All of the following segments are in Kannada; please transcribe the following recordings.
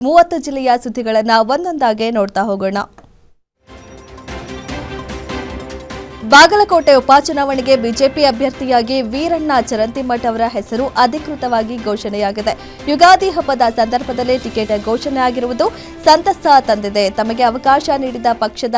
30 ಜಿಲ್ಲೆಯ ಸುದ್ದಿಗಳನ್ನು ಒಂದೊಂದಾಗಿ ನೋಡ್ತಾ ಹೋಗೋಣ. ಬಾಗಲಕೋಟೆ ಉಪಚುನಾವಣೆಗೆ ಬಿಜೆಪಿ ಅಭ್ಯರ್ಥಿಯಾಗಿ ವೀರಣ್ಣ ಚರಂತಿಮಠ್ ಅವರ ಹೆಸರು ಅಧಿಕೃತವಾಗಿ ಘೋಷಣೆಯಾಗಿದೆ. ಯುಗಾದಿ ಹಬ್ಬದ ಸಂದರ್ಭದಲ್ಲಿ ಟಿಕೆಟ್ ಘೋಷಣೆ ಆಗಿರುವುದು ಸಂತಸ ತಂದಿದೆ. ತಮಗೆ ಅವಕಾಶ ನೀಡಿದ ಪಕ್ಷದ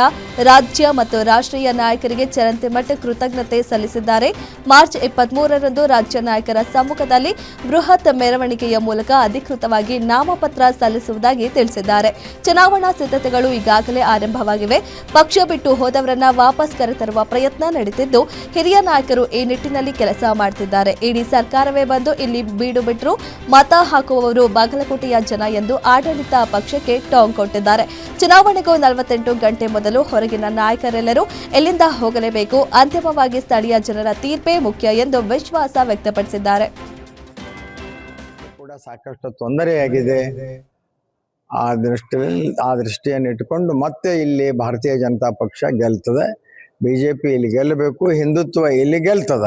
ರಾಜ್ಯ ಮತ್ತು ರಾಷ್ಟ್ರೀಯ ನಾಯಕರಿಗೆ ಚರಂತಿಮಠ್ ಕೃತಜ್ಞತೆ ಸಲ್ಲಿಸಿದ್ದಾರೆ. ಮಾರ್ಚ್ 23ರಂದು ರಾಜ್ಯ ನಾಯಕರ ಸಮ್ಮುಖದಲ್ಲಿ ಬೃಹತ್ ಮೆರವಣಿಗೆಯ ಮೂಲಕ ಅಧಿಕೃತವಾಗಿ ನಾಮಪತ್ರ ಸಲ್ಲಿಸುವುದಾಗಿ ತಿಳಿಸಿದ್ದಾರೆ. ಚುನಾವಣಾ ಸಿದ್ಧತೆಗಳು ಈಗಾಗಲೇ ಆರಂಭವಾಗಿವೆ. ಪಕ್ಷ ಬಿಟ್ಟು ಹೋದವರನ್ನ ವಾಪಸ್ ಕರೆತರುವ ಪ್ರಯತ್ನ ನಡೆದಿದ್ದು ಹಿರಿಯ ನಾಯಕರು ಈ ನಿಟ್ಟಿನಲ್ಲಿ ಕೆಲಸ ಮಾಡುತ್ತಿದ್ದಾರೆ. ಇಡೀ ಸರ್ಕಾರವೇ ಬಂದು ಇಲ್ಲಿ ಬೀಡು ಬಿಟ್ಟರು ಮತ ಹಾಕುವವರು ಬಾಗಲಕೋಟೆಯ ಜನ ಎಂದು ಆಡಳಿತ ಪಕ್ಷಕ್ಕೆ ಟಾಂಗ್ ಕೊಟ್ಟಿದ್ದಾರೆ. ಚುನಾವಣೆಗೂ 48 ಗಂಟೆ ಮೊದಲು ಹೊರಗಿನ ನಾಯಕರೆಲ್ಲರೂ ಎಲ್ಲಿಂದ ಹೋಗಲೇಬೇಕು. ಅಂತಿಮವಾಗಿ ಸ್ಥಳೀಯ ಜನರ ತೀರ್ಪೇ ಮುಖ್ಯ ಎಂದು ವಿಶ್ವಾಸ ವ್ಯಕ್ತಪಡಿಸಿದ್ದಾರೆ. ಕೂಡ ಸಾಕಷ್ಟು ತೊಂದರೆಯಾಗಿದೆ. ಆ ದೃಷ್ಟಿಯನ್ನು ಇಟ್ಟುಕೊಂಡು ಮತ್ತೆ ಇಲ್ಲಿ ಭಾರತೀಯ ಜನತಾ ಪಕ್ಷ ಗೆಲ್ತದೆ. ಬಿಜೆಪಿ ಇಲ್ಲಿ ಗೆಲ್ಲಬೇಕು, ಹಿಂದುತ್ವ ಇಲ್ಲಿ ಗೆಲ್ತದ.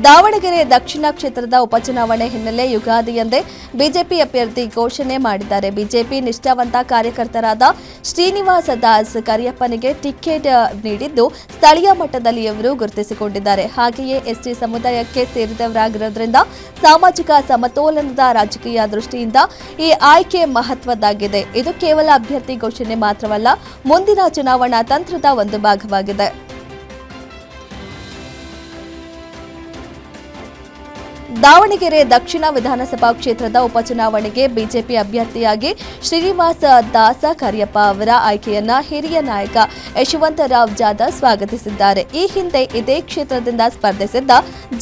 ದಾವಣಗೆರೆ ದಕ್ಷಿಣ ಕ್ಷೇತ್ರದ ಉಪಚುನಾವಣೆ ಹಿನ್ನೆಲೆ ಯುಗಾದಿಯಂದೇ ಬಿಜೆಪಿ ಅಭ್ಯರ್ಥಿ ಘೋಷಣೆ ಮಾಡಿದ್ದಾರೆ. ಬಿಜೆಪಿ ನಿಷ್ಠಾವಂತ ಕಾರ್ಯಕರ್ತರಾದ ಶ್ರೀನಿವಾಸ ದಾಸ್ ಕರಿಯಪ್ಪನಿಗೆ ಟಿಕೆಟ್ ನೀಡಿದ್ದು ಸ್ಥಳೀಯ ಮಟ್ಟದಲ್ಲಿ ಇವರು ಗುರುತಿಸಿಕೊಂಡಿದ್ದಾರೆ. ಹಾಗೆಯೇ ಎಸ್ಟಿ ಸಮುದಾಯಕ್ಕೆ ಸೇರಿದವರಾಗಿರೋದ್ರಿಂದ ಸಾಮಾಜಿಕ ಸಮತೋಲನದ ರಾಜಕೀಯ ದೃಷ್ಟಿಯಿಂದ ಈ ಆಯ್ಕೆ ಮಹತ್ವದ್ದಾಗಿದೆ. ಇದು ಕೇವಲ ಅಭ್ಯರ್ಥಿ ಘೋಷಣೆ ಮಾತ್ರವಲ್ಲ, ಮುಂದಿನ ಚುನಾವಣಾ ತಂತ್ರದ ಒಂದು ಭಾಗವಾಗಿದೆ. ದಾವಣಗೆರೆ ದಕ್ಷಿಣ ವಿಧಾನಸಭಾ ಕ್ಷೇತ್ರದ ಉಪಚುನಾವಣೆಗೆ ಬಿಜೆಪಿ ಅಭ್ಯರ್ಥಿಯಾಗಿ ಶ್ರೀನಿವಾಸ ದಾಸ ಕರಿಯಪ್ಪ ಅವರ ಆಯ್ಕೆಯನ್ನ ಹಿರಿಯ ನಾಯಕ ಯಶವಂತರಾವ್ ಜಾಧವ್ ಸ್ವಾಗತಿಸಿದ್ದಾರೆ. ಈ ಹಿಂದೆ ಇದೇ ಕ್ಷೇತ್ರದಿಂದ ಸ್ಪರ್ಧಿಸಿದ್ದ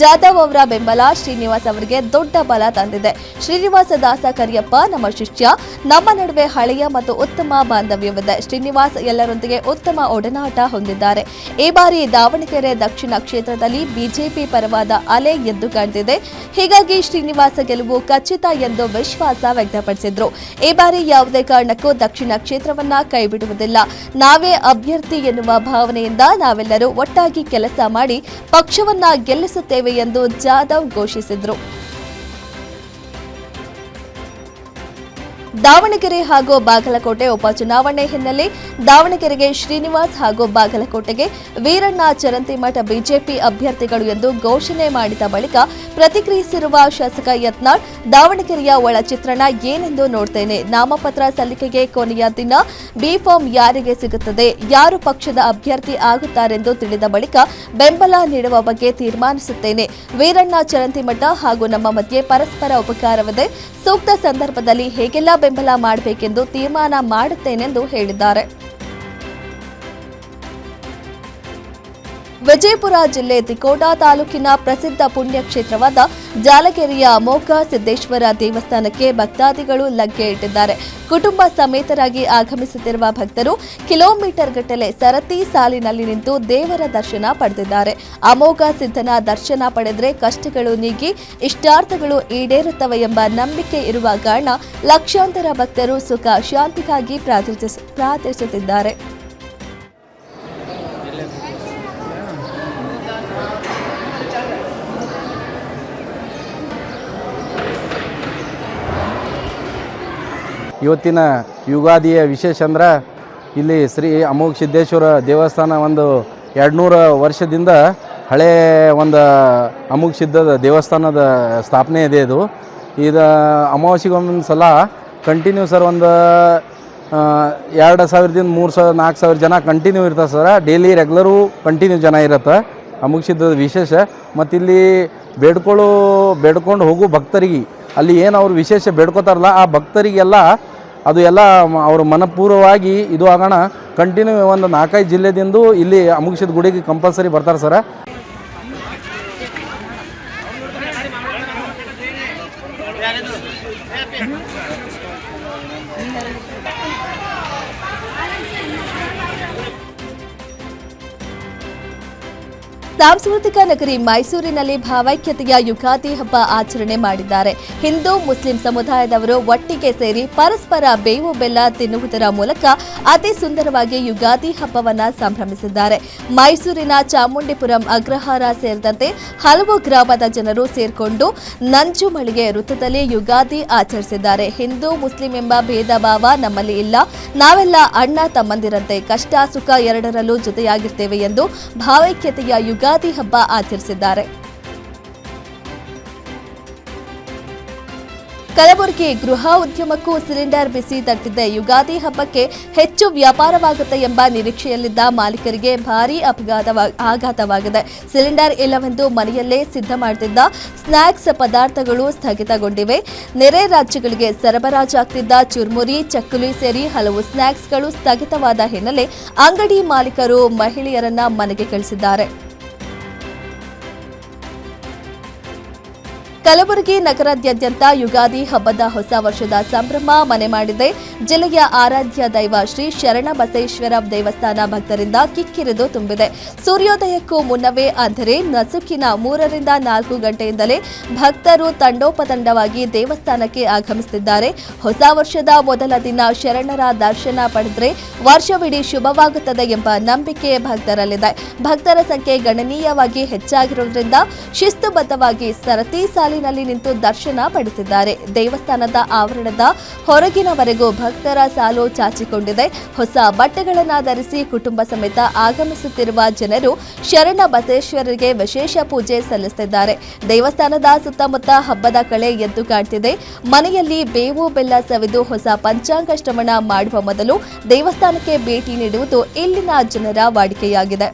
ಜಾಧವ್ ಅವರ ಬೆಂಬಲ ಶ್ರೀನಿವಾಸ್ ಅವರಿಗೆ ದೊಡ್ಡ ಬಲ ತಂದಿದೆ. ಶ್ರೀನಿವಾಸ ದಾಸ ಕರಿಯಪ್ಪ ನಮ್ಮ ಶಿಷ್ಯ, ನಮ್ಮ ನಡುವೆ ಹಳೆಯ ಮತ್ತು ಉತ್ತಮ ಬಾಂಧವ್ಯವಿದೆ. ಶ್ರೀನಿವಾಸ್ ಎಲ್ಲರೊಂದಿಗೆ ಉತ್ತಮ ಒಡನಾಟ ಹೊಂದಿದ್ದಾರೆ. ಈ ಬಾರಿ ದಾವಣಗೆರೆ ದಕ್ಷಿಣ ಕ್ಷೇತ್ರದಲ್ಲಿ ಬಿಜೆಪಿ ಪರವಾದ ಅಲೆ ಎದ್ದು ಕಾಣ್ತಿದೆ. ಹೀಗಾಗಿ ಶ್ರೀನಿವಾಸ ಗೆಲುವು ಖಚಿತ ಎಂದು ವಿಶ್ವಾಸ ವ್ಯಕ್ತಪಡಿಸಿದ್ರು. ಈ ಬಾರಿ ಯಾವುದೇ ಕಾರಣಕ್ಕೂ ದಕ್ಷಿಣ ಕ್ಷೇತ್ರವನ್ನ ಕೈಬಿಡುವುದಿಲ್ಲ. ನಾವೇ ಅಭ್ಯರ್ಥಿ ಎನ್ನುವ ಭಾವನೆಯಿಂದ ನಾವೆಲ್ಲರೂ ಒಟ್ಟಾಗಿ ಕೆಲಸ ಮಾಡಿ ಪಕ್ಷವನ್ನ ಗೆಲ್ಲಿಸುತ್ತೇವೆ ಎಂದು ಜಾಧವ್ ಘೋಷಿಸಿದ್ರು. ದಾವಣಗೆರೆ ಹಾಗೂ ಬಾಗಲಕೋಟೆ ಉಪಚುನಾವಣೆ ಹಿನ್ನೆಲೆ ದಾವಣಗೆರೆಗೆ ಶ್ರೀನಿವಾಸ್ ಹಾಗೂ ಬಾಗಲಕೋಟೆಗೆ ವೀರಣ್ಣ ಚರಂತಿಮಠ್ ಬಿಜೆಪಿ ಅಭ್ಯರ್ಥಿಗಳು ಎಂದು ಘೋಷಣೆ ಮಾಡಿದ ಬಳಿಕ ಪ್ರತಿಕ್ರಿಯಿಸಿರುವ ಶಾಸಕ ಯತ್ನಾಳ್, ದಾವಣಗೆರೆಯ ಒಳ ಚಿತ್ರಣ ಏನೆಂದು ನೋಡ್ತೇನೆ. ನಾಮಪತ್ರ ಸಲ್ಲಿಕೆಗೆ ಕೊನೆಯ ದಿನ ಬಿ ಫಾರ್ಮ್ ಯಾರಿಗೆ ಸಿಗುತ್ತದೆ, ಯಾರು ಪಕ್ಷದ ಅಭ್ಯರ್ಥಿ ಆಗುತ್ತಾರೆಂದು ತಿಳಿದ ಬಳಿಕ ಬೆಂಬಲ ನೀಡುವ ಬಗ್ಗೆ ತೀರ್ಮಾನಿಸುತ್ತೇನೆ. ವೀರಣ್ಣ ಚರಂತಿಮಠ ಹಾಗೂ ನಮ್ಮ ಮಧ್ಯೆ ಪರಸ್ಪರ ಉಪಕಾರವಿದೆ. ಸೂಕ್ತ ಸಂದರ್ಭದಲ್ಲಿ ಹೇಗೆಲ್ಲ ಬೆಂಬಲ ಮಾಡಬೇಕೆಂದು ತೀರ್ಮಾನ ಮಾಡುತ್ತೇನೆಂದು ಹೇಳಿದ್ದಾರೆ. ವಿಜಯಪುರ ಜಿಲ್ಲೆ ತಿಕೋಟಾ ತಾಲೂಕಿನ ಪ್ರಸಿದ್ಧ ಪುಣ್ಯಕ್ಷೇತ್ರವಾದ ಜಾಲಗೆರೆಯ ಅಮೋಘ ಸಿದ್ದೇಶ್ವರ ದೇವಸ್ಥಾನಕ್ಕೆ ಭಕ್ತಾದಿಗಳು ಲಗ್ಗೆ ಇಟ್ಟಿದ್ದಾರೆ. ಕುಟುಂಬ ಸಮೇತರಾಗಿ ಆಗಮಿಸುತ್ತಿರುವ ಭಕ್ತರು ಕಿಲೋಮೀಟರ್ ಗಟ್ಟಲೆ ಸರತಿ ಸಾಲಿನಲ್ಲಿ ನಿಂತು ದೇವರ ದರ್ಶನ ಪಡೆದಿದ್ದಾರೆ. ಅಮೋಘ ಸಿದ್ಧನ ದರ್ಶನ ಪಡೆದರೆ ಕಷ್ಟಗಳು ನೀಗಿ ಇಷ್ಟಾರ್ಥಗಳು ಈಡೇರುತ್ತವೆ ಎಂಬ ನಂಬಿಕೆ ಇರುವ ಕಾರಣ ಲಕ್ಷಾಂತರ ಭಕ್ತರು ಸುಖ ಶಾಂತಿಗಾಗಿ ಪ್ರಾರ್ಥಿಸುತ್ತಿದ್ದಾರೆ. ಇವತ್ತಿನ ಯುಗಾದಿಯ ವಿಶೇಷ ಅಂದ್ರೆ ಇಲ್ಲಿ ಶ್ರೀ ಅಮೋಘ ಸಿದ್ದೇಶ್ವರ ದೇವಸ್ಥಾನ ಒಂದು 200 ವರ್ಷದಿಂದ ಹಳೆ ಒಂದು ಅಮೋಘ ಸಿದ್ಧದ ದೇವಸ್ಥಾನದ ಸ್ಥಾಪನೆ ಇದೆ. ಇದು ಅಮಾವಾಸ್ಯೆಗೊಂದು ಸಲ ಕಂಟಿನ್ಯೂ ಸರ್ ಒಂದು 2000ದಿಂದ 3000 4000 ಜನ ಕಂಟಿನ್ಯೂ ಇರ್ತಾರೆ ಸರ್. ಡೈಲಿ ರೆಗ್ಯುಲರು ಕಂಟಿನ್ಯೂ ಜನ ಇರುತ್ತೆ. ಅಮೋಘ ಸಿದ್ಧದ ವಿಶೇಷ ಮತ್ತು ಇಲ್ಲಿ ಬೇಡ್ಕೊಂಡು ಹೋಗೋ ಭಕ್ತರಿಗೆ ಅಲ್ಲಿ ಏನು ಅವ್ರು ವಿಶೇಷ ಬೇಡ್ಕೋತಾರಲ್ಲ ಆ ಭಕ್ತರಿಗೆಲ್ಲ ಅದು ಎಲ್ಲ ಅವರು ಮನಪೂರ್ವವಾಗಿ ಇದು ಆಗೋಣ ಕಂಟಿನ್ಯೂ ಒಂದು 4-5 ಜಿಲ್ಲೆದಿಂದ ಇಲ್ಲಿ ಅಮೋಘ ಸಿದ್ಧ ಗುಡಿಗೆ ಕಂಪಲ್ಸರಿ ಬರ್ತಾರೆ ಸರ್. ಸಾಂಸ್ಕೃತಿಕ ನಗರಿ ಮೈಸೂರಿನಲ್ಲಿ ಭಾವೈಕ್ಯತೆಯ ಯುಗಾದಿ ಹಬ್ಬ ಆಚರಣೆ ಮಾಡಿದ್ದಾರೆ. ಹಿಂದೂ ಮುಸ್ಲಿಂ ಸಮುದಾಯದವರು ಒಟ್ಟಿಗೆ ಸೇರಿ ಪರಸ್ಪರ ಬೇವು ಬೆಲ್ಲ ತಿನ್ನುವುದರ ಮೂಲಕ ಅತಿ ಸುಂದರವಾಗಿ ಯುಗಾದಿ ಹಬ್ಬವನ್ನ ಸಂಭ್ರಮಿಸಿದ್ದಾರೆ. ಮೈಸೂರಿನ ಚಾಮುಂಡಿಪುರಂ ಅಗ್ರಹಾರ ಸೇರಿದಂತೆ ಹಲವು ಗ್ರಾಮದ ಜನರು ಸೇರ್ಕೊಂಡು ನಂಜುಮಳಿಗೆ ವೃತ್ತದಲ್ಲಿ ಯುಗಾದಿ ಆಚರಿಸಿದ್ದಾರೆ. ಹಿಂದೂ ಮುಸ್ಲಿಂ ಎಂಬ ಭೇದ ಭಾವ ನಮ್ಮಲ್ಲಿ ಇಲ್ಲ, ನಾವೆಲ್ಲ ಅಣ್ಣ ತಮ್ಮಂದಿರಂತೆ ಕಷ್ಟ ಸುಖ ಎರಡರಲ್ಲೂ ಜೊತೆಯಾಗಿರ್ತೇವೆ ಎಂದು ಭಾವೈಕ್ಯತೆಯ ಯುಗಾದಿ ಹಬ್ಬ ಆಚರಿಸಿದ್ದಾರೆ. ಕಲಬುರಗಿ ಗೃಹ ಉದ್ಯಮಕ್ಕೂ ಸಿಲಿಂಡರ್ ಬಿಸಿ ತಟ್ಟಿದೆ. ಯುಗಾದಿ ಹಬ್ಬಕ್ಕೆ ಹೆಚ್ಚು ವ್ಯಾಪಾರವಾಗುತ್ತೆ ಎಂಬ ನಿರೀಕ್ಷೆಯಲ್ಲಿದ್ದ ಮಾಲೀಕರಿಗೆ ಭಾರೀ ಆಘಾತವಾಗಿದೆ. ಸಿಲಿಂಡರ್ ಇಲ್ಲವೆಂದು ಮನೆಯಲ್ಲೇ ಸಿದ್ಧ ಮಾಡುತ್ತಿದ್ದ ಸ್ನ್ಯಾಕ್ಸ್ ಪದಾರ್ಥಗಳು ಸ್ಥಗಿತಗೊಂಡಿವೆ. ನೆರೆ ರಾಜ್ಯಗಳಿಗೆ ಸರಬರಾಜಾಗ್ತಿದ್ದ ಚುರ್ಮುರಿ, ಚಕ್ಕುಲಿ ಸೇರಿ ಹಲವು ಸ್ನ್ಯಾಕ್ಸ್ಗಳು ಸ್ಥಗಿತವಾದ ಹಿನ್ನೆಲೆ ಅಂಗಡಿ ಮಾಲೀಕರು ಮಹಿಳೆಯರನ್ನ ಮನೆಗೆ ಕಳಿಸಿದ್ದಾರೆ. ಕಲಬುರಗಿ ನಗರಾದ್ಯಂತ ಯುಗಾದಿ ಹಬ್ಬದ ಹೊಸ ವರ್ಷದ ಸಂಭ್ರಮ ಮನೆ ಮಾಡಿದೆ. ಜಿಲ್ಲೆಯ ಆರಾಧ್ಯ ದೈವ ಶ್ರೀ ಶರಣಬಸವೇಶ್ವರ ದೇವಸ್ಥಾನ ಭಕ್ತರಿಂದ ಕಿಕ್ಕಿರಿದು ತುಂಬಿದೆ. ಸೂರ್ಯೋದಯಕ್ಕೂ ಮುನ್ನವೇ ಅಂದರೆ ನಸುಕಿನ 3 ರಿಂದ 4 ಗಂಟೆಯಿಂದಲೇ ಭಕ್ತರು ತಂಡೋಪತಂಡವಾಗಿ ದೇವಸ್ಥಾನಕ್ಕೆ ಆಗಮಿಸುತ್ತಿದ್ದಾರೆ. ಹೊಸ ವರ್ಷದ ಮೊದಲ ದಿನ ಶರಣರ ದರ್ಶನ ಪಡೆದರೆ ವರ್ಷವಿಡೀ ಶುಭವಾಗುತ್ತದೆ ಎಂಬ ನಂಬಿಕೆ ಭಕ್ತರಲ್ಲಿದೆ. ಭಕ್ತರ ಸಂಖ್ಯೆ ಗಣನೀಯವಾಗಿ ಹೆಚ್ಚಾಗಿರುವುದರಿಂದ ಶಿಸ್ತುಬದ್ಧವಾಗಿ ಸರತಿ ಸಾಲಿನಲ್ಲಿ ನಿಂತು ದರ್ಶನ ಪಡೆದಿದ್ದಾರೆ. ದೇವಸ್ಥಾನದ ಆವರಣದ ಹೊರಗಿನವರೆಗೂ ಭಕ್ತರ ಸಾಲು ಚಾಚಿಕೊಂಡಿದೆ. ಹೊಸ ಬಟ್ಟೆಗಳನ್ನು ಧರಿಸಿ ಕುಟುಂಬ ಸಮೇತ ಆಗಮಿಸುತ್ತಿರುವ ಜನರು ಶರಣ ಬಸವೇಶ್ವರರಿಗೆ ವಿಶೇಷ ಪೂಜೆ ಸಲ್ಲಿಸುತ್ತಿದ್ದಾರೆ. ದೇವಸ್ಥಾನದ ಸುತ್ತಮುತ್ತ ಹಬ್ಬದ ಕಳೆ ಎದ್ದು ಕಾಣ್ತಿದೆ. ಮನೆಯಲ್ಲಿ ಬೇವು ಬೆಲ್ಲ ಸವಿದು ಹೊಸ ಪಂಚಾಂಗ ಶ್ರವಣ ಮಾಡುವ ಮೊದಲು ದೇವಸ್ಥಾನಕ್ಕೆ ಭೇಟಿ ನೀಡುವುದು ಇಲ್ಲಿನ ಜನರ ವಾಡಿಕೆಯಾಗಿದೆ.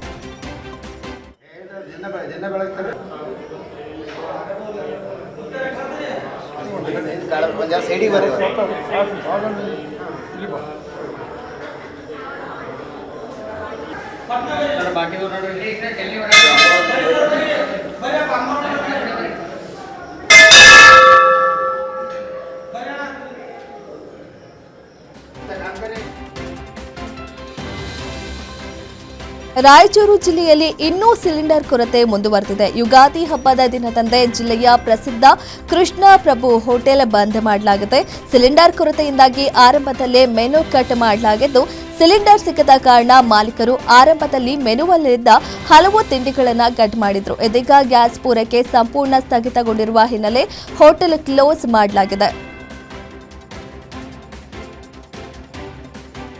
ರಾಯಚೂರು ಜಿಲ್ಲೆಯಲ್ಲಿ ಇನ್ನೂ ಸಿಲಿಂಡರ್ ಕೊರತೆ ಮುಂದುವರೆದಿದೆ. ಯುಗಾದಿ ಹಬ್ಬದ ದಿನದಂದೇ ಜಿಲ್ಲೆಯ ಪ್ರಸಿದ್ಧ ಕೃಷ್ಣ ಪ್ರಭು ಹೋಟೆಲ್ ಬಂದ್ ಮಾಡಲಾಗಿದೆ. ಸಿಲಿಂಡರ್ ಕೊರತೆಯಿಂದಾಗಿ ಆರಂಭದಲ್ಲೇ ಮೆನು ಕಟ್ ಮಾಡಲಾಗಿದ್ದು, ಸಿಲಿಂಡರ್ ಸಿಗದ ಕಾರಣ ಮಾಲೀಕರು ಆರಂಭದಲ್ಲಿ ಮೆನುವಲ್ಲಿದ್ದ ಹಲವು ತಿಂಡಿಗಳನ್ನು ಕಟ್ ಮಾಡಿದ್ರು. ಇದೀಗ ಗ್ಯಾಸ್ ಪೂರೈಕೆ ಸಂಪೂರ್ಣ ಸ್ಥಗಿತಗೊಂಡಿರುವ ಹಿನ್ನೆಲೆ ಹೋಟೆಲ್ ಕ್ಲೋಸ್ ಮಾಡಲಾಗಿದೆ.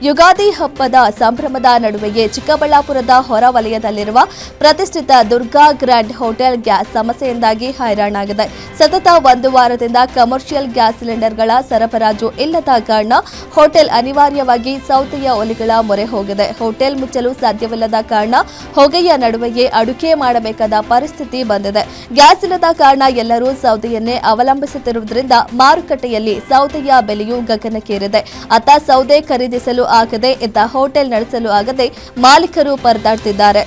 ಯುಗಾದಿ ಹಬ್ಬದ ಸಂಭ್ರಮದ ನಡುವೆಯೇ ಚಿಕ್ಕಬಳ್ಳಾಪುರದ ಹೊರವಲಯದಲ್ಲಿರುವ ಪ್ರತಿಷ್ಠಿತ ದುರ್ಗಾ ಗ್ರ್ಯಾಂಡ್ ಹೋಟೆಲ್ ಗ್ಯಾಸ್ ಸಮಸ್ಯೆಯಿಂದಾಗಿ ಹೈರಾಣಾಗಿದೆ. ಸತತ 1 ವಾರದಿಂದ ಕಮರ್ಷಿಯಲ್ ಗ್ಯಾಸ್ ಸಿಲಿಂಡರ್ಗಳ ಸರಬರಾಜು ಇಲ್ಲದ ಕಾರಣ ಹೋಟೆಲ್ ಅನಿವಾರ್ಯವಾಗಿ ಸೌದೆಯ ಒಲೆಗಳ ಮೊರೆ ಹೋಗಿದೆ. ಹೋಟೆಲ್ ಮುಚ್ಚಲು ಸಾಧ್ಯವಿಲ್ಲದ ಕಾರಣ ಹೊಗೆಯ ನಡುವೆಯೇ ಅಡುಗೆ ಮಾಡಬೇಕಾದ ಪರಿಸ್ಥಿತಿ ಬಂದಿದೆ. ಗ್ಯಾಸ್ ಇಲ್ಲದ ಕಾರಣ ಎಲ್ಲರೂ ಸೌದೆಯನ್ನೇ ಅವಲಂಬಿಸುತ್ತಿರುವುದರಿಂದ ಮಾರುಕಟ್ಟೆಯಲ್ಲಿ ಸೌದೆಯ ಬೆಲೆಯೂ ಗಗನಕ್ಕೇರಿದೆ. ಅತ್ತ ಸೌದೆ ಖರೀದಿಸಲು ಆಗದೆ ಇದ್ದ ಹೋಟೆಲ್ ನಡೆಸಲು ಆಗದೆ ಮಾಲೀಕರು ಪರದಾಡ್ತಿದ್ದಾರೆ.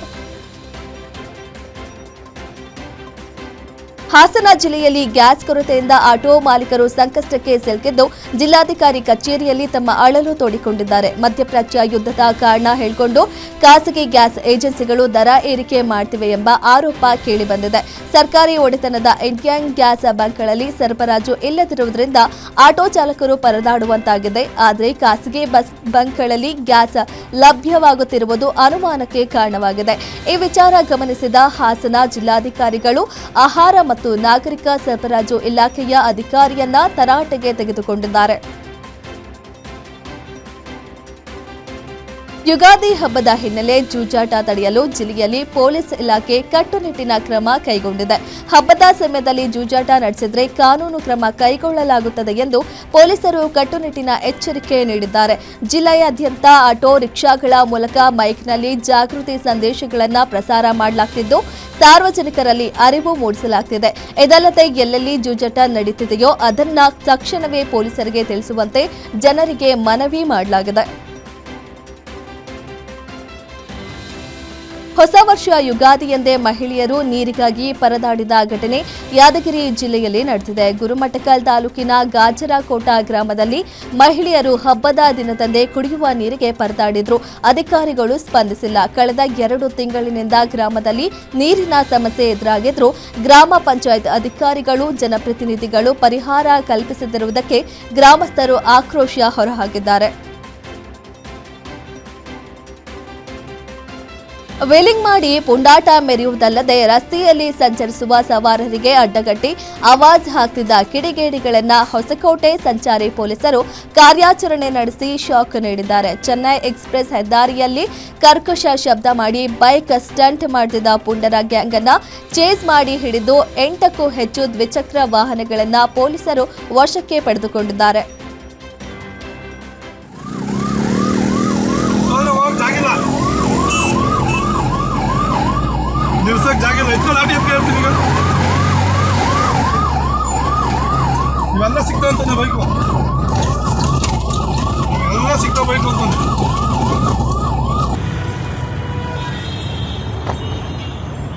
ಹಾಸನ ಜಿಲ್ಲೆಯಲ್ಲಿ ಗ್ಯಾಸ್ ಕೊರತೆಯಿಂದ ಆಟೋ ಮಾಲೀಕರು ಸಂಕಷ್ಟಕ್ಕೆ ಸಿಲುಕಿದ್ದು ಜಿಲ್ಲಾಧಿಕಾರಿ ಕಚೇರಿಯಲ್ಲಿ ತಮ್ಮ ಅಳಲು ತೋಡಿಕೊಂಡಿದ್ದಾರೆ. ಮಧ್ಯಪ್ರಾಚ್ಯ ಯುದ್ಧದ ಕಾರಣ ಹೇಳಿಕೊಂಡು ಖಾಸಗಿ ಗ್ಯಾಸ್ ಏಜೆನ್ಸಿಗಳು ದರ ಏರಿಕೆ ಮಾಡ್ತಿವೆ ಎಂಬ ಆರೋಪ ಕೇಳಿಬಂದಿದೆ. ಸರ್ಕಾರಿ ಒಡೆತನದ ಇಂಡಿಯನ್ ಗ್ಯಾಸ್ ಬಂಕ್ಗಳಲ್ಲಿ ಸರಬರಾಜು ಇಲ್ಲದಿರುವುದರಿಂದ ಆಟೋ ಚಾಲಕರು ಪರದಾಡುವಂತಾಗಿದೆ. ಆದರೆ ಖಾಸಗಿ ಬಸ್ ಬಂಕ್ಗಳಲ್ಲಿ ಗ್ಯಾಸ್ ಲಭ್ಯವಾಗುತ್ತಿರುವುದು ಅನುಮಾನಕ್ಕೆ ಕಾರಣವಾಗಿದೆ. ಈ ವಿಚಾರ ಗಮನಿಸಿದ ಹಾಸನ ಜಿಲ್ಲಾಧಿಕಾರಿಗಳು ಆಹಾರ ಮತ್ತು ನಾಗರಿಕ ಸರಬರಾಜು ಇಲಾಖೆಯ ಅಧಿಕಾರಿಯನ್ನ ತರಾಟೆಗೆ ತೆಗೆದುಕೊಂಡಿದ್ದಾರೆ. ಯುಗಾದಿ ಹಬ್ಬದ ಹಿನ್ನೆಲೆ ಜೂಜಾಟ ತಡೆಯಲು ಜಿಲ್ಲೆಯಲ್ಲಿ ಪೊಲೀಸ್ ಇಲಾಖೆ ಕಟ್ಟುನಿಟ್ಟಿನ ಕ್ರಮ ಕೈಗೊಂಡಿದೆ. ಹಬ್ಬದ ಸಮಯದಲ್ಲಿ ಜೂಜಾಟ ನಡೆಸಿದರೆ ಕಾನೂನು ಕ್ರಮ ಕೈಗೊಳ್ಳಲಾಗುತ್ತದೆ ಎಂದು ಪೊಲೀಸರು ಕಟ್ಟುನಿಟ್ಟಿನ ಎಚ್ಚರಿಕೆ ನೀಡಿದ್ದಾರೆ. ಜಿಲ್ಲೆಯಾದ್ಯಂತ ಆಟೋ ರಿಕ್ಷಾಗಳ ಮೂಲಕ ಮೈಕ್ನಲ್ಲಿ ಜಾಗೃತಿ ಸಂದೇಶಗಳನ್ನು ಪ್ರಸಾರ ಮಾಡಲಾಗುತ್ತಿದ್ದು ಸಾರ್ವಜನಿಕರಲ್ಲಿ ಅರಿವು ಮೂಡಿಸಲಾಗುತ್ತಿದೆ. ಇದಲ್ಲದೆ ಎಲ್ಲೆಲ್ಲಿ ಜೂಜಾಟ ನಡೀತಿದೆಯೋ ಅದನ್ನ ತಕ್ಷಣವೇ ಪೊಲೀಸರಿಗೆ ತಿಳಿಸುವಂತೆ ಜನರಿಗೆ ಮನವಿ ಮಾಡಲಾಗಿದೆ. ಹೊಸ ವರ್ಷ ಯುಗಾದಿಯಂದೇ ಮಹಿಳೆಯರು ನೀರಿಗಾಗಿ ಪರದಾಡಿದ ಘಟನೆ ಯಾದಗಿರಿ ಜಿಲ್ಲೆಯಲ್ಲಿ ನಡೆದಿದೆ. ಗುರುಮಠಕಲ್ ತಾಲೂಕಿನ ಗಾಜರಕೋಟ ಗ್ರಾಮದಲ್ಲಿ ಮಹಿಳೆಯರು ಹಬ್ಬದ ದಿನದಂದೇ ಕುಡಿಯುವ ನೀರಿಗೆ ಪರದಾಡಿದ್ರು. ಅಧಿಕಾರಿಗಳು ಸ್ಪಂದಿಸಿಲ್ಲ. ಕಳೆದ 2 ತಿಂಗಳಿನಿಂದ ಗ್ರಾಮದಲ್ಲಿ ನೀರಿನ ಸಮಸ್ಯೆ ಎದುರಾಗಿದ್ರು. ಗ್ರಾಮ ಪಂಚಾಯತ್ ಅಧಿಕಾರಿಗಳು, ಜನಪ್ರತಿನಿಧಿಗಳು ಪರಿಹಾರ ಕಲ್ಪಿಸದಿರುವುದಕ್ಕೆ ಗ್ರಾಮಸ್ಥರು ಆಕ್ರೋಶ ಹೊರಹಾಕಿದ್ದಾರೆ. ವೇಲಿಂಗ್ ಮಾಡಿ ಪುಂಡಾಟ ಮೆರೆಯುವುದಲ್ಲದೆ ರಸ್ತೆಯಲ್ಲಿ ಸಂಚರಿಸುವ ಸವಾರರಿಗೆ ಅಡ್ಡಗಟ್ಟಿ ಆವಾಜ್ ಹಾಕ್ತಿದ್ದ ಕಿಡಿಗೇಡಿಗಳನ್ನ ಹೊಸಕೋಟೆ ಸಂಚಾರಿ ಪೊಲೀಸರು ಕಾರ್ಯಾಚರಣೆ ನಡೆಸಿ ಶಾಕ್ ನೀಡಿದ್ದಾರೆ. ಚೆನ್ನೈ ಎಕ್ಸ್‌ಪ್ರೆಸ್ ಹೆದ್ದಾರಿಯಲ್ಲಿ ಕರ್ಕಶ ಶಬ್ದ ಮಾಡಿ ಬೈಕ್ ಸ್ಟಂಟ್ ಮಾಡುತ್ತಿದ್ದ ಪುಂಡರ ಗ್ಯಾಂಗ್ ಅನ್ನ ಚೇಸ್ ಮಾಡಿ ಹಿಡಿದು 8ಕ್ಕೂ ಹೆಚ್ಚು ದ್ವಿಚಕ್ರ ವಾಹನಗಳನ್ನು ಪೊಲೀಸರು ವಶಕ್ಕೆ ಪಡೆದುಕೊಂಡಿದ್ದಾರೆ. ನಿಲ್ಸಕ್ ಜಾಗ ಇಲ್ಲ, ಇಟ್ಕೊಂಡು ಲಾಠಿ ಎತ್ತಿ ಹೇಳ್ತೀನಿ. ಈಗ ಇವೆಲ್ಲ ಸಿಗ್ತಾವಂತಾನೆ ಬೈಕು, ಎಲ್ಲ ಸಿಗ್ತಾವ ಬೈಕು ಅಂತ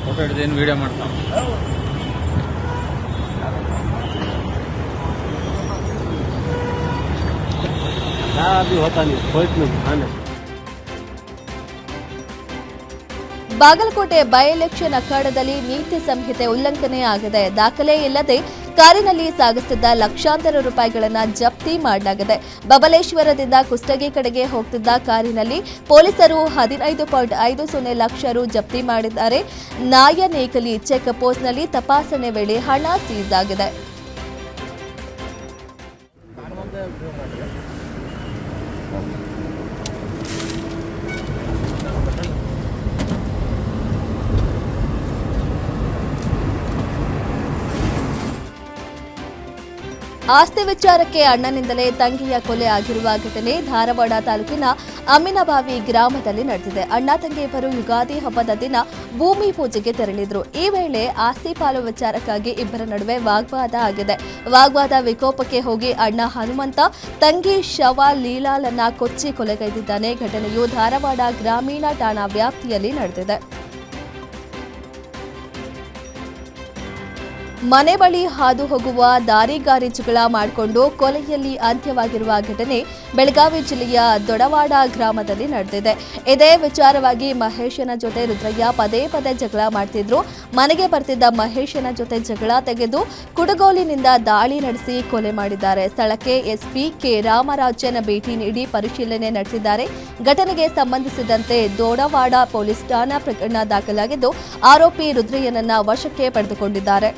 ಫೋಟೋ ಹಿಡಿದೇನು ವಿಡಿಯೋ ಮಾಡ್ತಾವ. अभी होता नहीं, कोर्ट में ध्यान है. ಬಾಗಲಕೋಟೆ ಬೈ ಎಲೆಕ್ಷನ್ ಅಖಾಡದಲ್ಲಿ ನೀತಿ ಸಂಹಿತೆ ಉಲ್ಲಂಘನೆ ಆಗಿದೆ. ದಾಖಲೆ ಇಲ್ಲದೆ ಕಾರಿನಲ್ಲಿ ಸಾಗಿಸುತ್ತಿದ್ದ ಲಕ್ಷಾಂತರ ರೂಪಾಯಿಗಳನ್ನು ಜಪ್ತಿ ಮಾಡಲಾಗಿದೆ. ಬಬಲೇಶ್ವರದಿಂದ ಕುಷ್ಟಗಿ ಕಡೆಗೆ ಹೋಗ್ತಿದ್ದ ಕಾರಿನಲ್ಲಿ ಪೊಲೀಸರು 15.50 ಲಕ್ಷ ರು ಜಪ್ತಿ ಮಾಡಿದ್ದಾರೆ. ನಾಯನೇಕಲಿ ಚೆಕ್ ಪೋಸ್ಟ್ನಲ್ಲಿ ತಪಾಸಣೆ ವೇಳೆ ಹಣ ಸೀಸ್ ಆಗಿದೆ. ಆಸ್ತಿ ವಿಚಾರಕ್ಕೆ ಅಣ್ಣನಿಂದಲೇ ತಂಗಿಯ ಕೊಲೆ ಆಗಿರುವ ಘಟನೆ ಧಾರವಾಡ ತಾಲೂಕಿನ ಅಮ್ಮಿನಬಾವಿ ಗ್ರಾಮದಲ್ಲಿ ನಡೆದಿದೆ. ಅಣ್ಣ ತಂಗಿ ಇಬ್ಬರು ಯುಗಾದಿ ಹಬ್ಬದ ದಿನ ಭೂಮಿ ಪೂಜೆಗೆ ತೆರಳಿದ್ರು. ಈ ವೇಳೆ ಆಸ್ತಿ ಪಾಲು ವಿಚಾರಕ್ಕಾಗಿ ಇಬ್ಬರ ನಡುವೆ ವಾಗ್ವಾದ ಆಗಿದೆ. ವಾಗ್ವಾದ ವಿಕೋಪಕ್ಕೆ ಹೋಗಿ ಅಣ್ಣ ಹನುಮಂತ ತಂಗಿ ಶವ ಲೀಲಾಲನ್ನ ಕೊಚ್ಚಿ ಕೊಲೆಗೈದಿದ್ದಾನೆ. ಘಟನೆಯು ಧಾರವಾಡ ಗ್ರಾಮೀಣ ಠಾಣಾ ವ್ಯಾಪ್ತಿಯಲ್ಲಿ ನಡೆದಿದೆ. ಮನೆ ಬಳಿ ಹಾದು ಹೋಗುವ ದಾರಿಗಾರಿ ಜಗಳ ಮಾಡಿಕೊಂಡು ಕೊಲೆಯಲ್ಲಿ ಅಂತ್ಯವಾಗಿರುವ ಘಟನೆ ಬೆಳಗಾವಿ ಜಿಲ್ಲೆಯ ದೊಡವಾಡ ಗ್ರಾಮದಲ್ಲಿ ನಡೆದಿದೆ. ಇದೇ ವಿಚಾರವಾಗಿ ಮಹೇಶನ ಜೊತೆ ರುದ್ರಯ್ಯ ಪದೇ ಪದೇ ಜಗಳ ಮಾಡ್ತಿದ್ರು. ಮನೆಗೆ ಬರ್ತಿದ್ದ ಮಹೇಶನ ಜೊತೆ ಜಗಳ ತೆಗೆದು ಕುಡಗೋಲಿನಿಂದ ದಾಳಿ ನಡೆಸಿ ಕೊಲೆ ಮಾಡಿದ್ದಾರೆ. ಸ್ಥಳಕ್ಕೆ ಎಸ್ಪಿ ಕೆ ರಾಮರಾಜನ್ ಭೇಟಿ ನೀಡಿ ಪರಿಶೀಲನೆ ನಡೆಸಿದ್ದಾರೆ. ಘಟನೆಗೆ ಸಂಬಂಧಿಸಿದಂತೆ ದೊಡವಾಡ ಪೊಲೀಸ್ ಠಾಣಾ ಪ್ರಕರಣ ದಾಖಲಾಗಿದ್ದು ಆರೋಪಿ ರುದ್ರಯ್ಯನನ್ನ ವಶಕ್ಕೆ ಪಡೆದುಕೊಂಡಿದ್ದಾರೆ.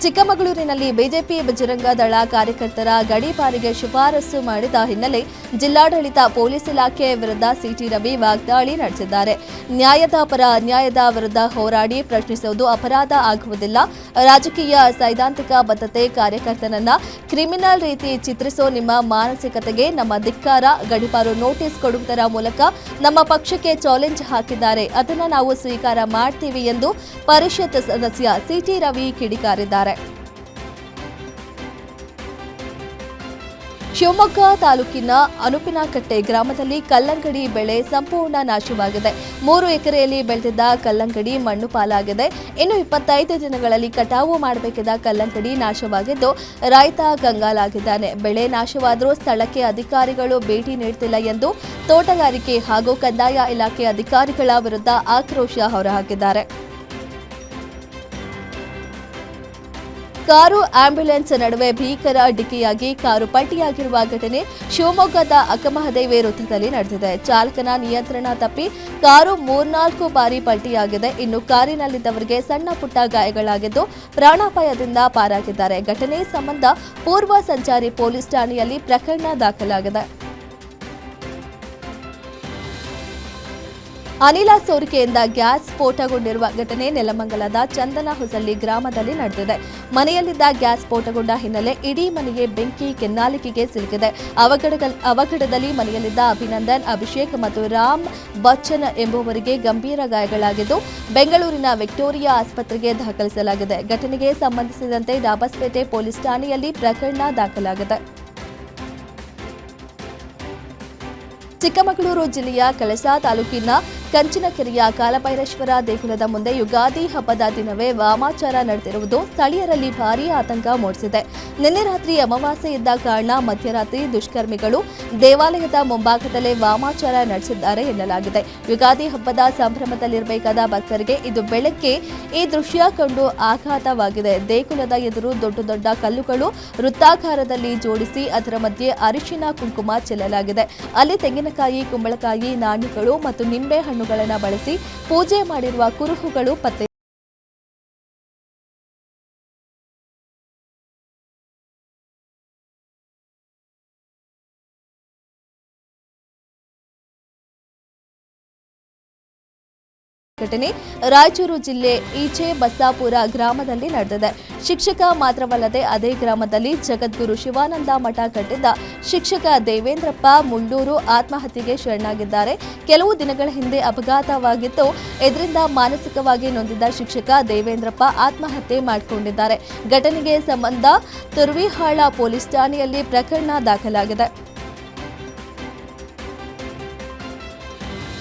ಚಿಕ್ಕಮಗಳೂರಿನಲ್ಲಿ ಬಿಜೆಪಿ ಬಜರಂಗ ದಳ ಕಾರ್ಯಕರ್ತರ ಗಡೀಪಾರಿಗೆ ಶಿಫಾರಸು ಮಾಡಿದ ಹಿನ್ನೆಲೆ ಜಿಲ್ಲಾಡಳಿತ ಪೊಲೀಸ್ ಇಲಾಖೆ ವಿರುದ್ಧ ಸಿಟಿ ರವಿ ವಾಗ್ದಾಳಿ ನಡೆಸಿದ್ದಾರೆ. ನ್ಯಾಯದ ಪರ ಅನ್ಯಾಯದ ವಿರುದ್ಧ ಹೋರಾಡಿ ಪ್ರಶ್ನಿಸುವುದು ಅಪರಾಧ ಆಗುವುದಿಲ್ಲ. ರಾಜಕೀಯ ಸೈದ್ಧಾಂತಿಕ ಬದ್ಧತೆ ಕಾರ್ಯಕರ್ತನನ್ನ ಕ್ರಿಮಿನಲ್ ರೀತಿ ಚಿತ್ರಿಸೋ ನಿಮ್ಮ ಮಾನಸಿಕತೆಗೆ ನಮ್ಮ ಧಿಕ್ಕಾರ. ಗಡೀಪಾರು ನೋಟಿಸ್ ಕೊಡುವುದರ ಮೂಲಕ ನಮ್ಮ ಪಕ್ಷಕ್ಕೆ ಚಾಲೆಂಜ್ ಹಾಕಿದ್ದಾರೆ. ಅದನ್ನು ನಾವು ಸ್ವೀಕಾರ ಮಾಡ್ತೀವಿ ಎಂದು ಪರಿಷತ್ ಸದಸ್ಯ ಸಿಟಿ ರವಿ ಕಿಡಿಕಾರಿದ್ದಾರೆ. ಶಿವಮೊಗ್ಗ ತಾಲೂಕಿನ ಅನುಪಿನಕಟ್ಟೆ ಗ್ರಾಮದಲ್ಲಿ ಕಲ್ಲಂಗಡಿ ಬೆಳೆ ಸಂಪೂರ್ಣ ನಾಶವಾಗಿದೆ. 3 ಎಕರೆಯಲ್ಲಿ ಬೆಳೆದಿದ್ದ ಕಲ್ಲಂಗಡಿ ಮಣ್ಣು ಪಾಲಾಗಿದೆ. ಇನ್ನು 25 ದಿನಗಳಲ್ಲಿ ಕಟಾವು ಮಾಡಬೇಕಿದ್ದ ಕಲ್ಲಂಗಡಿ ನಾಶವಾಗಿದ್ದು ರೈತ ಕಂಗಾಲಾಗಿದ್ದಾನೆ. ಬೆಳೆ ನಾಶವಾದರೂ ಸ್ಥಳಕ್ಕೆ ಅಧಿಕಾರಿಗಳು ಭೇಟಿ ನೀಡುತ್ತಿಲ್ಲ ಎಂದು ತೋಟಗಾರಿಕೆ ಹಾಗೂ ಕಂದಾಯ ಇಲಾಖೆ ಅಧಿಕಾರಿಗಳ ವಿರುದ್ಧ ಆಕ್ರೋಶ ಹೊರಹಾಕಿದ್ದಾರೆ. ಕಾರು ಆಂಬ್ಯುಲೆನ್ಸ್ ನಡುವೆ ಭೀಕರ ಡಿಕ್ಕಿಯಾಗಿ ಕಾರು ಪಲ್ಟಿಯಾಗಿರುವ ಘಟನೆ ಶಿವಮೊಗ್ಗದ ಅಕ್ಕಮಹದೇವಿ ವೃತ್ತದಲ್ಲಿ ನಡೆದಿದೆ. ಚಾಲಕನ ನಿಯಂತ್ರಣ ತಪ್ಪಿ ಕಾರು 3-4 ಬಾರಿ ಪಲ್ಟಿಯಾಗಿದೆ. ಇನ್ನು ಕಾರಿನಲ್ಲಿದ್ದವರಿಗೆ ಸಣ್ಣ ಪುಟ್ಟ ಗಾಯಗಳಾಗಿದ್ದು ಪ್ರಾಣಾಪಾಯದಿಂದ ಪಾರಾಗಿದ್ದಾರೆ. ಘಟನೆ ಸಂಬಂಧ ಪೂರ್ವ ಸಂಚಾರಿ ಪೊಲೀಸ್ ಠಾಣೆಯಲ್ಲಿ ಪ್ರಕರಣ ದಾಖಲಾಗಿದೆ. ಅನಿಲ ಸೋರಿಕೆಯಿಂದ ಗ್ಯಾಸ್ ಸ್ಫೋಟಗೊಂಡಿರುವ ಘಟನೆ ನೆಲಮಂಗಲದ ಚಂದನಹೊಸಳ್ಳಿ ಗ್ರಾಮದಲ್ಲಿ ನಡೆದಿದೆ. ಮನೆಯಲ್ಲಿದ್ದ ಗ್ಯಾಸ್ ಸ್ಫೋಟಗೊಂಡ ಹಿನ್ನೆಲೆ ಇಡೀ ಮನೆಗೆ ಬೆಂಕಿ ಕೆನ್ನಾಲಿಕೆಗೆ ಸಿಲುಕಿದೆ. ಅವಘಡದಲ್ಲಿ ಮನೆಯಲ್ಲಿದ್ದ ಅಭಿನಂದನ್, ಅಭಿಷೇಕ್ ಮತ್ತು ರಾಮ್ ಬಚ್ಚನ್ ಎಂಬುವರಿಗೆ ಗಂಭೀರ ಗಾಯಗಳಾಗಿದ್ದು ಬೆಂಗಳೂರಿನ ವಿಕ್ಟೋರಿಯಾ ಆಸ್ಪತ್ರೆಗೆ ದಾಖಲಿಸಲಾಗಿದೆ. ಘಟನೆಗೆ ಸಂಬಂಧಿಸಿದಂತೆ ಡಾಬಸ್ಪೇಟೆ ಪೊಲೀಸ್ ಠಾಣೆಯಲ್ಲಿ ಪ್ರಕರಣ ದಾಖಲಾಗಿದೆ. ಚಿಕ್ಕಮಗಳೂರು ಜಿಲ್ಲೆಯ ಕಳಸಾ ತಾಲೂಕಿನ ಕಂಚಿನಕೆರೆಯ ಕಾಲಭೈರೇಶ್ವರ ದೇಗುಲದ ಮುಂದೆ ಯುಗಾದಿ ಹಬ್ಬದ ದಿನವೇ ವಾಮಾಚಾರ ನಡೆದಿರುವುದು ಸ್ಥಳೀಯರಲ್ಲಿ ಭಾರೀ ಆತಂಕ ಮೂಡಿಸಿದೆ. ನಿನ್ನೆ ರಾತ್ರಿ ಅಮಾವಾಸ್ಯೆ ಇದ್ದ ಕಾರಣ ಮಧ್ಯರಾತ್ರಿ ದುಷ್ಕರ್ಮಿಗಳು ದೇವಾಲಯದ ಮುಂಭಾಗದಲ್ಲೇ ವಾಮಾಚಾರ ನಡೆಸಿದ್ದಾರೆ ಎನ್ನಲಾಗಿದೆ. ಯುಗಾದಿ ಹಬ್ಬದ ಸಂಭ್ರಮದಲ್ಲಿರಬೇಕಾದ ಭಕ್ತರಿಗೆ ಇದು ಬೆಳಗ್ಗೆ ಈ ದೃಶ್ಯ ಕಂಡು ಆಘಾತವಾಗಿದೆ. ದೇಗುಲದ ಎದುರು ದೊಡ್ಡ ದೊಡ್ಡ ಕಲ್ಲುಗಳು ವೃತ್ತಾಕಾರದಲ್ಲಿ ಜೋಡಿಸಿ ಅದರ ಮಧ್ಯೆ ಅರಿಶಿನ ಕುಂಕುಮ ಚೆಲ್ಲಲಾಗಿದೆ. ಅಲ್ಲಿ ತೆಂಗಿನಕಾಯಿ, ಕುಂಬಳಕಾಯಿ, ನಾಣ್ಯಗಳು ಮತ್ತು ನಿಂಬೆ ಹಣ್ಣುಗಳನ್ನು ಬಳಸಿ ಪೂಜೆ ಮಾಡಿರುವ ಕುರುಹುಗಳು ಪತ್ತೆ ಘಟನೆ ರಾಯಚೂರು ಜಿಲ್ಲೆ ಈಚೆ ಬಸ್ಸಾಪುರ ಗ್ರಾಮದಲ್ಲಿ ನಡೆದಿದೆ. ಶಿಕ್ಷಕ ಮಾತ್ರವಲ್ಲದೆ ಅದೇ ಗ್ರಾಮದಲ್ಲಿ ಜಗದ್ಗುರು ಶಿವಾನಂದ ಮಠ ಕಟ್ಟಿದ್ದ ಶಿಕ್ಷಕ ದೇವೇಂದ್ರಪ್ಪ ಮುಳ್ಳೂರು ಆತ್ಮಹತ್ಯೆಗೆ ಶರಣಾಗಿದ್ದಾರೆ. ಕೆಲವು ದಿನಗಳ ಹಿಂದೆ ಅಪಘಾತವಾಗಿತ್ತು. ಇದರಿಂದ ಮಾನಸಿಕವಾಗಿ ನೊಂದಿದ್ದ ಶಿಕ್ಷಕ ದೇವೇಂದ್ರಪ್ಪ ಆತ್ಮಹತ್ಯೆ ಮಾಡಿಕೊಂಡಿದ್ದಾರೆ. ಘಟನೆಗೆ ಸಂಬಂಧ ತುರ್ವಿಹಾಳ ಪೊಲೀಸ್ ಠಾಣೆಯಲ್ಲಿ ಪ್ರಕರಣ ದಾಖಲಾಗಿದೆ.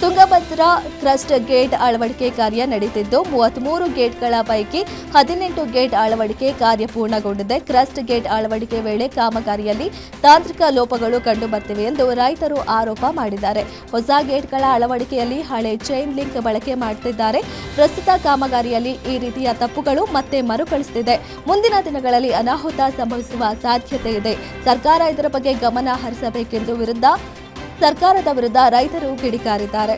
ತುಂಗಭದ್ರಾ ಕ್ರಸ್ಟ್ ಗೇಟ್ ಅಳವಡಿಕೆ ಕಾರ್ಯ ನಡೆಯುತ್ತಿದ್ದು 33 ಗೇಟ್ಗಳ ಪೈಕಿ 18 ಗೇಟ್ ಅಳವಡಿಕೆ ಕಾರ್ಯ ಪೂರ್ಣಗೊಂಡಿದೆ. ಕ್ರಸ್ಟ್ ಗೇಟ್ ಅಳವಡಿಕೆ ವೇಳೆ ಕಾಮಗಾರಿಯಲ್ಲಿ ತಾಂತ್ರಿಕ ಲೋಪಗಳು ಕಂಡುಬರ್ತಿವೆ ಎಂದು ರೈತರು ಆರೋಪ ಮಾಡಿದ್ದಾರೆ. ಹೊಸ ಗೇಟ್ಗಳ ಅಳವಡಿಕೆಯಲ್ಲಿ ಹಳೆ ಚೈನ್ ಲಿಂಕ್ ಬಳಕೆ ಮಾಡುತ್ತಿದ್ದಾರೆ. ಪ್ರಸ್ತುತ ಕಾಮಗಾರಿಯಲ್ಲಿ ಈ ರೀತಿಯ ತಪ್ಪುಗಳು ಮತ್ತೆ ಮರುಕಳಿಸುತ್ತಿದೆ. ಮುಂದಿನ ದಿನಗಳಲ್ಲಿ ಅನಾಹುತ ಸಂಭವಿಸುವ ಸಾಧ್ಯತೆ ಇದೆ. ಸರ್ಕಾರ ಇದರ ಬಗ್ಗೆ ಗಮನ ಹರಿಸಬೇಕೆಂದು ಸರ್ಕಾರದ ವಿರುದ್ಧ ರೈತರು ಕಿಡಿಕಾರಿದ್ದಾರೆ.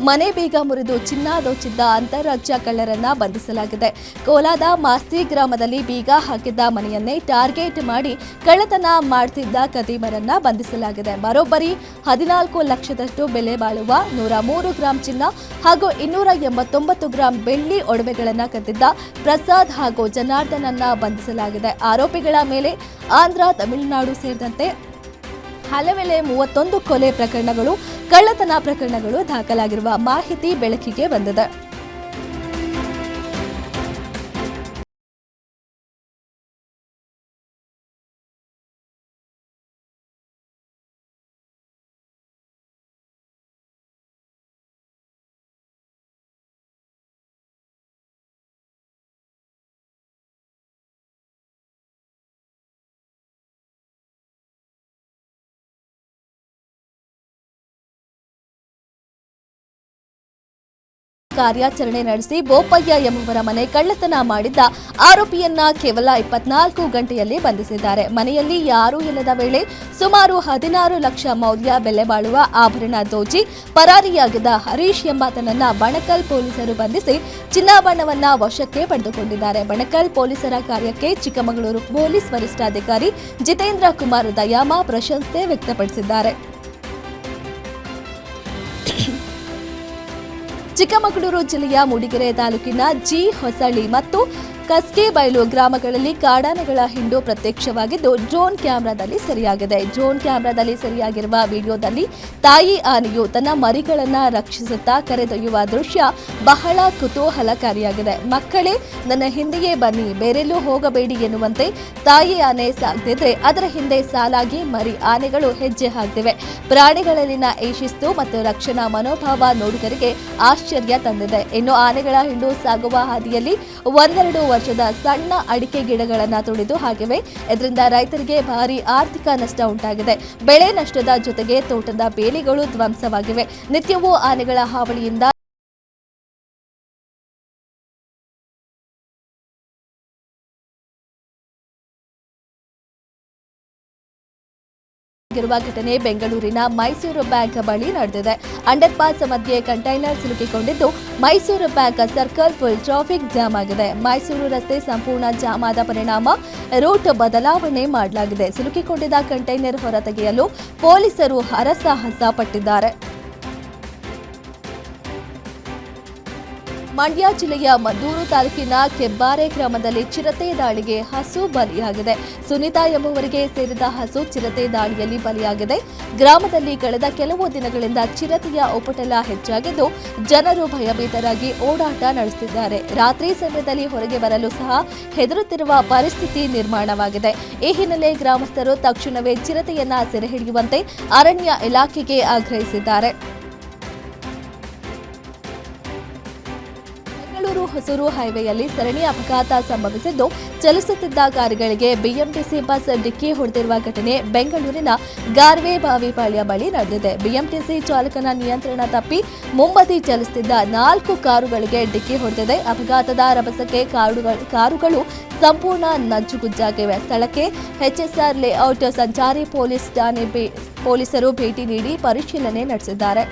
ಮನೆ ಬೀಗ ಮುರಿದು ಚಿನ್ನ ದೋಚಿದ್ದ ಅಂತಾರಾಜ್ಯ ಕಳ್ಳರನ್ನ ಬಂಧಿಸಲಾಗಿದೆ. ಕೋಲಾದ ಮಾಸ್ತಿ ಗ್ರಾಮದಲ್ಲಿ ಬೀಗ ಹಾಕಿದ್ದ ಮನೆಯನ್ನೇ ಟಾರ್ಗೆಟ್ ಮಾಡಿ ಕಳ್ಳತನ ಮಾಡುತ್ತಿದ್ದ ಕದೀಮರನ್ನ ಬಂಧಿಸಲಾಗಿದೆ. ಬರೋಬ್ಬರಿ 14 ಲಕ್ಷದಷ್ಟು ಬೆಲೆ ಬಾಳುವ 103 ಗ್ರಾಂ ಚಿನ್ನ ಹಾಗೂ 289 ಗ್ರಾಂ ಬೆಳ್ಳಿ ಒಡವೆಗಳನ್ನು ಕದ್ದಿದ್ದ ಪ್ರಸಾದ್ ಹಾಗೂ ಜನಾರ್ದನನ್ನ ಬಂಧಿಸಲಾಗಿದೆ. ಆರೋಪಿಗಳ ಮೇಲೆ ಆಂಧ್ರ, ತಮಿಳುನಾಡು ಸೇರಿದಂತೆ ಹಲವೆಡೆ 31 ಕೊಲೆ ಪ್ರಕರಣಗಳು, ಕಳ್ಳತನ ಪ್ರಕರಣಗಳು ದಾಖಲಾಗಿರುವ ಮಾಹಿತಿ ಬೆಳಕಿಗೆ ಬಂದಿದೆ. ಕಾರ್ಯಾಚರಣೆ ನಡೆಸಿ ಬೋಪಯ್ಯ ಎಂಬುವರ ಮನೆ ಕಳ್ಳತನ ಮಾಡಿದ್ದ ಆರೋಪಿಯನ್ನ ಕೇವಲ 24 ಗಂಟೆಯಲ್ಲಿ ಬಂಧಿಸಿದ್ದಾರೆ. ಮನೆಯಲ್ಲಿ ಯಾರೂ ಇಲ್ಲದ ವೇಳೆ ಸುಮಾರು 16 ಲಕ್ಷ ಮೌಲ್ಯ ಬೆಲೆ ಬಾಳುವ ಆಭರಣ ದೋಚಿ ಪರಾರಿಯಾಗಿದ್ದ ಹರೀಶ್ ಎಂಬಾತನನ್ನ ಬಣಕಲ್ ಪೊಲೀಸರು ಬಂಧಿಸಿ ಚಿನ್ನಾಭರಣವನ್ನ ವಶಕ್ಕೆ ಪಡೆದುಕೊಂಡಿದ್ದಾರೆ. ಬಣಕಲ್ ಪೊಲೀಸರ ಕಾರ್ಯಕ್ಕೆ ಚಿಕ್ಕಮಗಳೂರು ಪೊಲೀಸ್ ವರಿಷ್ಠಾಧಿಕಾರಿ ಜಿತೇಂದ್ರ ಕುಮಾರ್ ದಯಾಮ ಪ್ರಶಂಸೆ ವ್ಯಕ್ತಪಡಿಸಿದ್ದಾರೆ. ಚಿಕ್ಕಮಗಳೂರು ಜಿಲ್ಲೆಯ ಮೂಡಿಗೆರೆ ತಾಲೂಕಿನ ಹೊಸಳ್ಳಿ ಮತ್ತು ಕಸ್ಕೆಬೈಲು ಗ್ರಾಮಗಳಲ್ಲಿ ಕಾಡಾನೆಗಳ ಹಿಂಡು ಪ್ರತ್ಯಕ್ಷವಾಗಿದ್ದು ಡ್ರೋನ್ ಕ್ಯಾಮೆರಾದಲ್ಲಿ ಸೆರೆಯಾಗಿದೆ. ಡ್ರೋನ್ ಕ್ಯಾಮೆರಾದಲ್ಲಿ ಸೆರೆಯಾಗಿರುವ ವಿಡಿಯೋದಲ್ಲಿ ತಾಯಿ ಆನೆಯು ತನ್ನ ಮರಿಗಳನ್ನ ರಕ್ಷಿಸುತ್ತಾ ಕರೆದೊಯ್ಯುವ ದೃಶ್ಯ ಬಹಳ ಕುತೂಹಲಕಾರಿಯಾಗಿದೆ. ಮಕ್ಕಳೇ, ನನ್ನ ಹಿಂದೆಯೇ ಬನ್ನಿ, ಬೇರೆಲ್ಲೂ ಹೋಗಬೇಡಿ ಎನ್ನುವಂತೆ ತಾಯಿ ಆನೆ ಸಾಗ್ತಿದ್ರೆ ಅದರ ಹಿಂದೆ ಸಾಲಾಗಿ ಮರಿ ಆನೆಗಳು ಹೆಜ್ಜೆ ಹಾಕ್ತಿವೆ. ಪ್ರಾಣಿಗಳಲ್ಲಿನ ಈ ಶಿಸ್ತು ಮತ್ತು ರಕ್ಷಣಾ ಮನೋಭಾವ ನೋಡುಗರಿಗೆ ಆಶ್ಚರ್ಯ ತಂದಿದೆ. ಇನ್ನು ಆನೆಗಳ ಹಿಂಡು ಸಾಗುವ ಹಾದಿಯಲ್ಲಿ 1-2 ವರ್ಷದ ಸಣ್ಣ ಅಡಿಕೆ ಗಿಡಗಳನ್ನು ತುಳಿದು ಹಾಕಿವೆ. ಇದರಿಂದ ರೈತರಿಗೆ ಭಾರಿ ಆರ್ಥಿಕ ನಷ್ಟ ಉಂಟಾಗಿದೆ. ಬೆಳೆ ನಷ್ಟದ ಜೊತೆಗೆ ತೋಟದ ಬೇಲಿಗಳು ಧ್ವಂಸವಾಗಿವೆ. ನಿತ್ಯವೂ ಆನೆಗಳ ಹಾವಳಿಯಿಂದ ಗಿರುವ ಘಟನೆ ಬೆಂಗಳೂರಿನ ಮೈಸೂರು ಬ್ಯಾಂಕ್ ಬಳಿ ನಡೆದಿದೆ. ಅಂಡರ್ ಪಾಸ್ ಮಧ್ಯೆ ಕಂಟೈನರ್ ಸಿಲುಕಿಕೊಂಡಿದ್ದು Mysuru bank circle full traffic jam ಆಗಿದೆ. ಮೈಸೂರು ರಸ್ತೆ ಸಂಪೂರ್ಣ ಜಾಮ್ ಆದ ಪರಿಣಾಮ ರೂಟ್ ಬದಲಾವಣೆ ಮಾಡಲಾಗಿದೆ. ಸಿಲುಕಿಕೊಂಡಿದ್ದ ಕಂಟೈನರ್ ಹೊರತೆಗೆಯಲು ಪೊಲೀಸರು ಹರಸಾಹಸ ಪಟ್ಟಿದ್ದಾರೆ. ಮಂಡ್ಯ ಜಿಲ್ಲೆಯ ಮದ್ದೂರು ತಾಲೂಕಿನ ಕೆಬ್ಬಾರೆ ಗ್ರಾಮದಲ್ಲಿ ಚಿರತೆ ದಾಳಿಗೆ ಹಸು ಬಲಿಯಾಗಿದೆ. ಸುನೀತಾ ಎಂಬುವರಿಗೆ ಸೇರಿದ ಹಸು ಚಿರತೆ ದಾಳಿಯಲ್ಲಿ ಬಲಿಯಾಗಿದೆ. ಗ್ರಾಮದಲ್ಲಿ ಕಳೆದ ಕೆಲವು ದಿನಗಳಿಂದ ಚಿರತೆಯ ಉಪಟಳ ಹೆಚ್ಚಾಗಿದ್ದು ಜನರು ಭಯಭೀತರಾಗಿ ಓಡಾಟ ನಡೆಸುತ್ತಿದ್ದಾರೆ. ರಾತ್ರಿ ಸಮಯದಲ್ಲಿ ಹೊರಗೆ ಬರಲು ಸಹ ಹೆದರುತ್ತಿರುವ ಪರಿಸ್ಥಿತಿ ನಿರ್ಮಾಣವಾಗಿದೆ. ಈ ಹಿನ್ನೆಲೆ ಗ್ರಾಮಸ್ಥರು ತಕ್ಷಣವೇ ಚಿರತೆಯನ್ನ ಸೆರೆ ಹಿಡಿಯುವಂತೆ ಅರಣ್ಯ ಇಲಾಖೆಗೆ ಆಗ್ರಹಿಸಿದ್ದಾರೆ. ಬೆಂಗಳೂರು ಹೊಸೂರು ಹೈವೇಯಲ್ಲಿ ಸರಣಿ ಅಪಘಾತ ಸಂಭವಿಸಿದ್ದು ಚಲಿಸುತ್ತಿದ್ದ ಕಾರುಗಳಿಗೆ ಬಿಎಂಟಿಸಿ ಬಸ್ ಡಿಕ್ಕಿ ಹೊಡೆದಿರುವ ಘಟನೆ ಬೆಂಗಳೂರಿನ ಗಾರ್ವೆ ಬಾವಿಪಾಳ್ಯ ಬಳಿ ನಡೆದಿದೆ. ಬಿಎಂಟಿಸಿ ಚಾಲಕನ ನಿಯಂತ್ರಣ ತಪ್ಪಿ ಮುಂಬದಿ ಚಲಿಸುತ್ತಿದ್ದ 4 ಕಾರುಗಳಿಗೆ ಡಿಕ್ಕಿ ಹೊಡೆದಿದೆ. ಅಪಘಾತದ ರಭಸಕ್ಕೆ ಕಾರುಗಳು ಸಂಪೂರ್ಣ ನಜ್ಜುಗುಜ್ಜಾಗಿವೆ. ಸ್ಥಳಕ್ಕೆ ಎಚ್ಎಸ್ಆರ್ ಲೇಔಟ್ ಸಂಚಾರಿ ಪೊಲೀಸ್ ಠಾಣೆ ಪೊಲೀಸರು ಭೇಟಿ ನೀಡಿ ಪರಿಶೀಲನೆ ನಡೆಸಿದ್ದಾರೆ.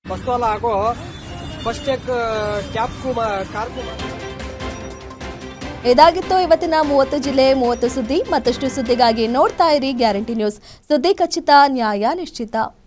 बस वाला आगो फस्ट एक कैब को कार को ಇದಾಗಿತ್ತು ಇವತ್ತಿನ 30 ಜಿಲ್ಲೆ 30 ಸುದ್ದಿ. ಮತ್ತಷ್ಟು ಸುದ್ದಿಗಾಗಿ ನೋಡ್ತಾ ಇರಿ ಗ್ಯಾರಂಟಿ ನ್ಯೂಸ್. ಸುದ್ದಿ ಖಚಿತ, ನ್ಯಾಯ ನಿಶ್ಚಿತ.